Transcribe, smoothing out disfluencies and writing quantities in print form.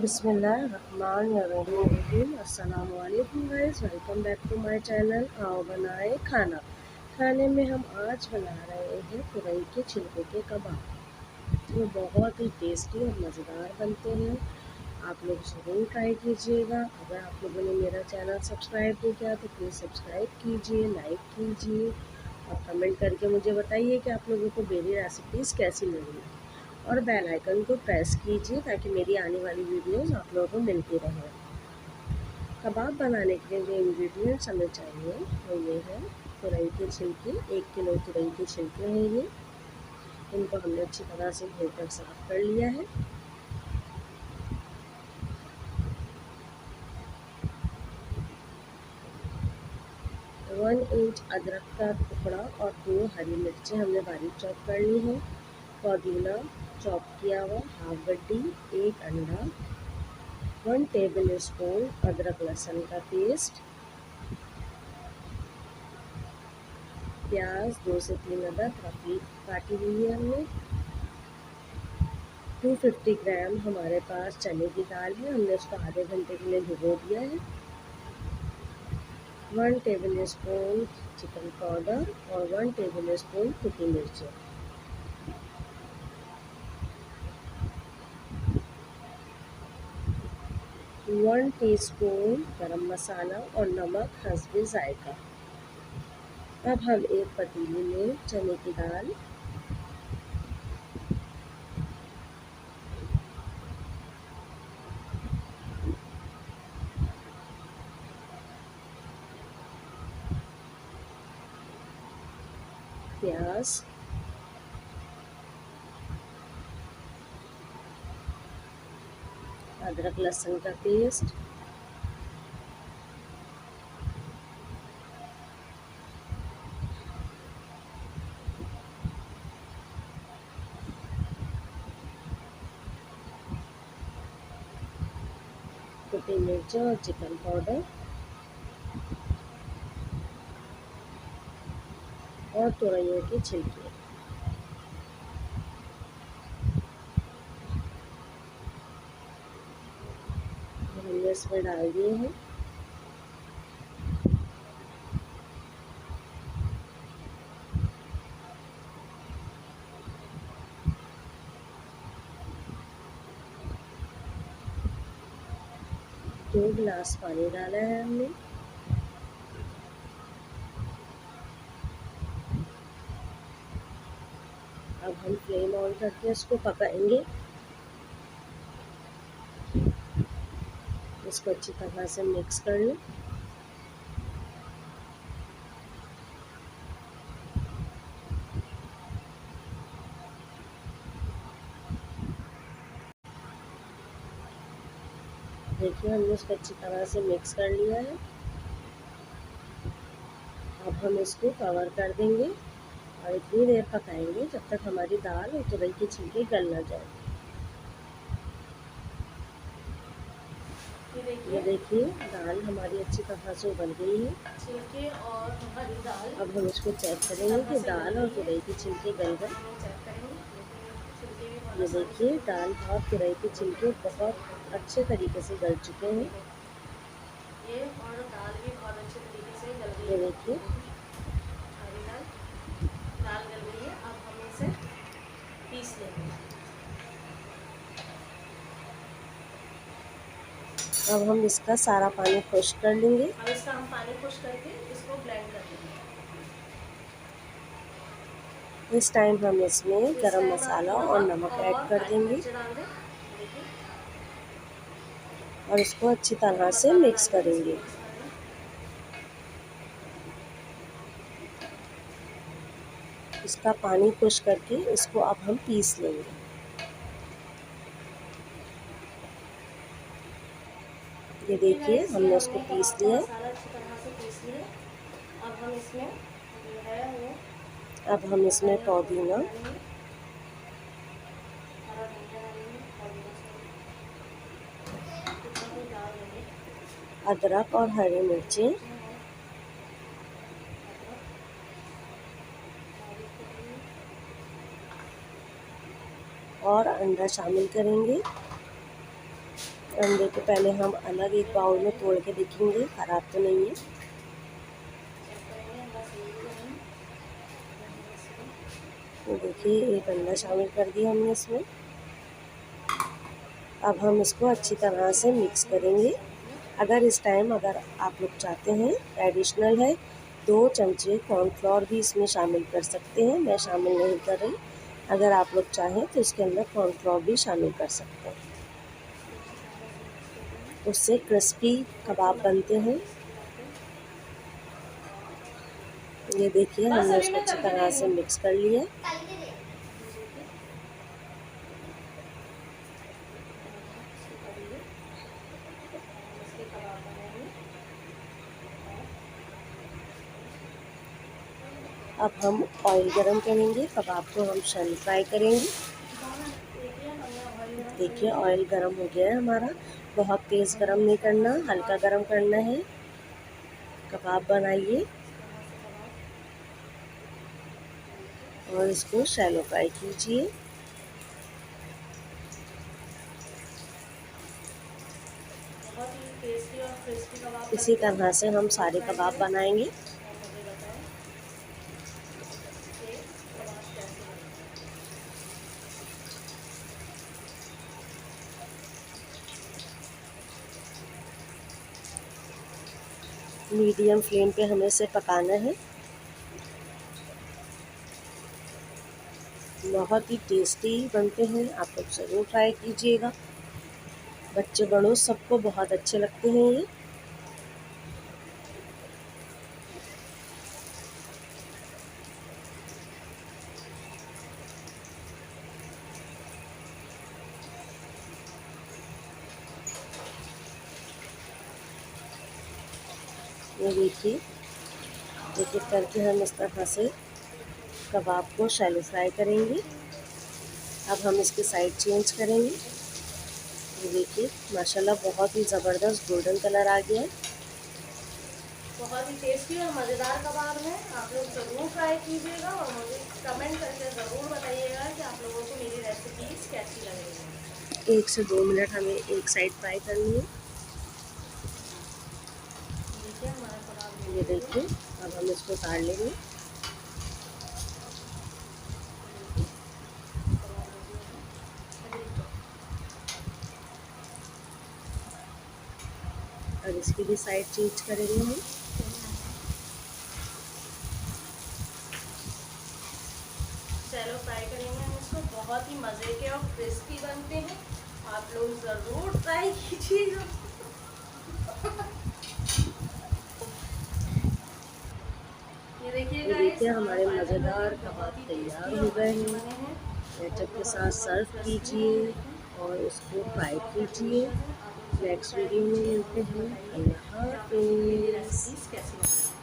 बिस्मिल्लाहिर्रहमानिर्रहीम। अस्सलाम वालेकुम guys, welcome back to my channel. आओ बनाए खाना। खाने में हम आज बना रहे हैं तुरई के छिलके के कबाब। जो बहुत ही टेस्टी और मज़ेदार बनते हैं। आप लोग ज़रूर ट्राई कीजिएगा। अगर आप लोगों ने मेरा चैनल सब्सक्राइब नहीं किया तो प्लीज़ सब्सक्राइब कीजिए, लाइक कीजिए और कमेंट करके मुझे बताइए कि आप लोगों को मेरी रेसिपीज़ कैसी लगी। और बेल आइकन को प्रेस कीजिए ताकि मेरी आने वाली वीडियोस आप लोगों को मिलती रहें। कबाब बनाने के लिए जो इंग्रेडिएंट्स हमें चाहिए वो ये है तुरई के छिलके। 1 किलो तुरई के छिलके हैं ये। इनको हमने अच्छी तरह से धोकर साफ़ कर लिया है। वन इंच अदरक का टुकड़ा और 2 हरी मिर्चें हमने बारीक चॉप कर ली हैं। पुदीना चॉप किया हुआ हाफ गड्डी, 1 अंडा, 1 टेबल स्पून अदरक लहसुन का पेस्ट, प्याज 2 से 3 अदद रफीक काटी हुई है हमने। 250 ग्राम हमारे पास चने की दाल है, हमने उसको आधे घंटे के लिए भिगो दिया है। 1 टेबल स्पून चिकन पाउडर और 1 टेबल स्पून कुटी मिर्च, 1 टीस्पून गरम मसाला और नमक हस्बे जायका। अब हम एक पतीली में चने की दाल, प्याज, अदरक लहसुन का पेस्ट, कुटी मिर्च और चिकन पाउडर और तुरइयों के छिलके हमने इसमें डाल दिए हैं। दो गिलास पानी डाला है हमने। अब हम फ्लेम ऑन करके इसको पकाएंगे। इसको अच्छी तरह से मिक्स कर लें। देखिए हमने इसको अच्छी तरह से मिक्स कर लिया है। अब हम इसको कवर कर देंगे और इतनी देर पकाएंगे जब तक हमारी दाल और तुरई के छिलके गल ना जाए। ये देखिए दाल हमारी अच्छी तरह से उबल गई है। छिलके और हरी दाल। अब हम इसको चेक करेंगे कि दाल और तुरई के छिलके गल गए। ये देखिए दाल और तुरई के छिलके बहुत अच्छे तरीके से गल चुके हैं। ये और दाल भी बहुत अच्छे तरीके से गल गई है। ये देखिए हरी दाल गल गई है। अब हम इसे पीस लेंगे। अब हम इसका सारा पानी खुश्क कर लेंगे। अब इसका हम पानी खुश्क करके इसको ब्लेंड कर लेंगे। इस टाइम हम इसमें गरम मसाला और नमक ऐड कर देंगे और इसको अच्छी तरह से मिक्स करेंगे। इसका पानी खुश्क करके इसको अब हम पीस लेंगे। ये देखिए हमने इसको पीस लिया। मसाला अच्छी तरह से पीस लिया। अब हम इसमें जो है वो अब हम इसमें पुदीना, अदरक और हरी मिर्चें और अंडा शामिल करेंगे अंडे को पहले हम अलग एक बाउल में तोड़ के देखेंगे ख़राब तो नहीं है। तो देखिए एक अंडा शामिल कर दिया हमने इसमें। अब हम इसको अच्छी तरह से मिक्स करेंगे। अगर इस टाइम अगर आप लोग चाहते हैं एडिशनल है 2 चमचे कॉर्नफ्लोर भी इसमें शामिल कर सकते हैं, मैं शामिल नहीं कर रही। अगर आप लोग चाहें तो इसके अंदर कॉर्नफ्लोर भी शामिल कर सकते हैं, उससे क्रिस्पी कबाब बनते हैं। ये देखिए हमने उसको अच्छी तरह से मिक्स कर लिया। अब हम ऑयल गरम करेंगे, कबाब को हम शैलो फ्राई करेंगे। देखिए ऑयल गरम हो गया है हमारा, बहुत तेज़ गरम नहीं करना, हल्का गरम करना है। कबाब बनाइए और इसको शैलो फ्राई कीजिए। बहुत ही टेस्टी और क्रिस्पी कबाब इसी बनते हैं। तरह से हम सारे कबाब बनाएंगे। और मुझे बताएं कि कबाब कैसे बनते हैं। मीडियम फ्लेम पे हमें इसे पकाना है। बहुत ही टेस्टी बनते हैं, आप लोग ज़रूर ट्राई कीजिएगा। बच्चे बड़ों सबको बहुत अच्छे लगते हैं ये। ये देखिए एक एक करके हम इस तरह से कबाब को शैलो फ्राई करेंगे। अब हम इसकी साइड चेंज करेंगे। ये देखिए माशाल्लाह बहुत ही ज़बरदस्त गोल्डन कलर आ गया है। बहुत ही टेस्टी और मज़ेदार कबाब है, आप लोग ज़रूर ट्राई कीजिएगा और मुझे कमेंट करके ज़रूर बताइएगा कि आप लोगों को मेरी रेसिपीज़ कैसी लग रही हैं। 1 से 2 मिनट हमें एक साइड फ्राई करनी है। देखिए हमारा कबाब ये रेडी हो देखिए गया। अब हम इसको उतार लेंगे। कबाब रेडी हो गया। अब इसकी भी साइड चेंज करेंगे हम। शैलो फ्राई करेंगे हम इसको, बहुत ही मज़े के और क्रिस्पी बनते हैं, आप लोग ज़रूर ट्राई कीजिएगा। ये देखिए ये गाइस देखिए हमारा हमारे फाइनली मज़ेदार कबाब बहुत ही तैयार टेस्टी और हो गए मज़े के हैं। बने हैं और केचप के बहुत साथ ही बहुत ही सर्व क्रिस्पी हैं। ये कीजिए देखें और इसको बहुत फ्राई सॉफ्ट और कीजिए। डिलीशियस है, आप लोग ज़रूर नेक्स्ट ट्राई वीडियो में कीजिए और मिलते मुझे हैं। बताइए अल्लाह कि आप लोगों को मेरी हाफ़िज़। रेसिपीज़ कैसी लगी।